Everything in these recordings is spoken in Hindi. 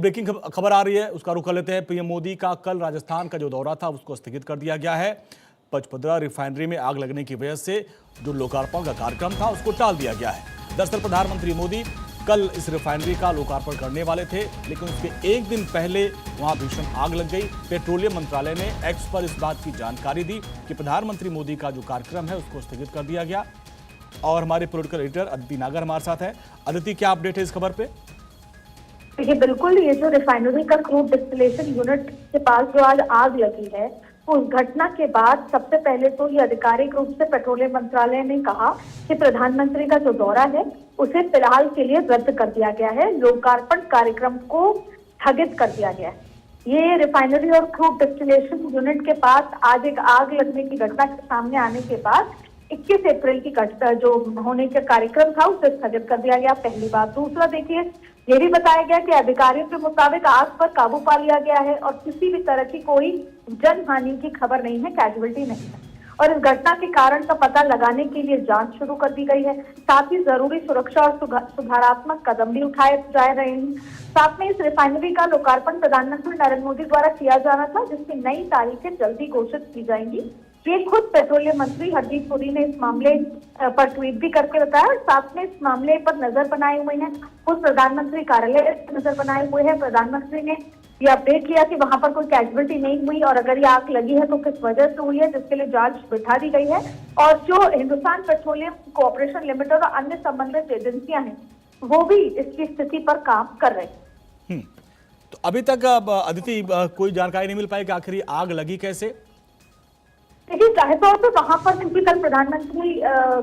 ब्रेकिंग खबर आ रही है, उसका रुख कर लेते हैं। पीएम मोदी का कल राजस्थान का जो दौरा था उसको स्थगित कर दिया गया है। पचपदरा रिफाइनरी में आग लगने की वजह से जो लोकार्पण का कार्यक्रम था उसको टाल दिया गया है। दरअसल प्रधानमंत्री मोदी कल इस रिफाइनरी का लोकार्पण करने वाले थे, लेकिन उसके एक दिन पहले वहां भीषण आग लग गई। पेट्रोलियम मंत्रालय ने एक्स पर इस बात की जानकारी दी कि प्रधानमंत्री मोदी का जो कार्यक्रम है उसको स्थगित कर दिया गया। और हमारे पॉलिटिकल एडिटर अदिति नागर हमारे साथ है। अदिति, क्या अपडेट है इस खबर पे? देखिए, बिल्कुल ये जो रिफाइनरी का क्रूड डिस्टिलेशन यूनिट के पास जो आज आग लगी है, उस घटना के बाद सबसे पहले तो ये आधिकारिक रूप से पेट्रोलियम मंत्रालय ने कहा कि प्रधानमंत्री का जो दौरा है उसे फिलहाल के लिए रद्द कर दिया गया है, लोकार्पण कार्यक्रम को स्थगित कर दिया गया है। ये रिफाइनरी और क्रूड डिस्टिलेशन यूनिट के पास आज एक आग लगने की घटना के सामने आने के बाद 21 अप्रैल की घटना जो होने का कार्यक्रम था उसे स्थगित कर दिया गया, पहली बात। दूसरा, देखिए, ये भी बताया गया कि अधिकारियों के मुताबिक आग पर काबू पा लिया गया है और किसी भी तरह की कोई जनहानि की खबर नहीं है, कैजुअल्टी नहीं है। और इस घटना के कारण का पता लगाने के लिए जांच शुरू कर दी गई है। साथ ही जरूरी सुरक्षा और सुधारात्मक कदम भी उठाए जा रहे हैं। साथ में इस रिफाइनरी का लोकार्पण प्रधानमंत्री नरेंद्र मोदी द्वारा किया जाना था, जिसकी नई तारीखें जल्दी घोषित की जाएंगी। ये खुद पेट्रोलियम मंत्री हरदीप पुरी ने इस मामले पर ट्वीट भी करके बताया और साथ में इस मामले पर नजर बनाए हुए हैं। खुद प्रधानमंत्री कार्यालय नजर बनाए हुए हैं। प्रधानमंत्री ने ये अपडेट किया कि वहां पर कोई कैजुअल्टी नहीं हुई और अगर ये आग लगी है तो किस वजह से हुई है, जिसके लिए जांच बिठा दी गई है। और जो हिंदुस्तान पेट्रोलियम कॉर्पोरेशन लिमिटेड और अन्य संबंधित एजेंसियां हैं वो भी इसकी स्थिति पर काम कर रहे हैं। तो अभी तक अदिति कोई जानकारी नहीं मिल पाई कि आखिर आग लगी कैसे? देखिए, जाहिर तौर पर वहां पर क्योंकि कल प्रधानमंत्री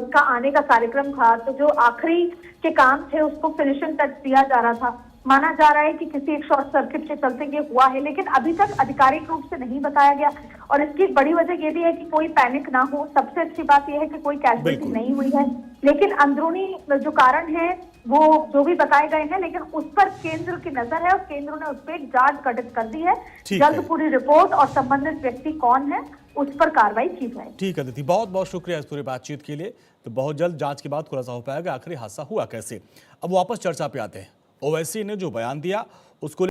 का आने का कार्यक्रम था, तो जो आखिरी के काम थे उसको फिनिशिंग टच दिया जा रहा था। माना जा रहा है कि किसी एक शॉर्ट सर्किट के चलते ये हुआ है, लेकिन अभी तक आधिकारिक रूप से नहीं बताया गया। और इसकी बड़ी वजह ये भी है कि कोई पैनिक ना हो। सबसे अच्छी बात यह है कि कोई कैजुअल्टी नहीं हुई है, लेकिन अंदरूनी जो कारण है वो जो भी बताए गए हैं, लेकिन उस पर केंद्र की नजर है और केंद्र ने उस पर एक जांच गठित कर दी है। जल्द पूरी रिपोर्ट और संबंधित व्यक्ति कौन है उस पर कार्रवाई की जाए। ठीक है अदिति, बहुत बहुत शुक्रिया इस पूरी बातचीत के लिए। तो बहुत जल्द जांच के बाद खुलासा हो पाएगा आखिर हादसा हुआ कैसे। अब वापस चर्चा पे आते हैं। ओवैसी ने जो बयान दिया उसको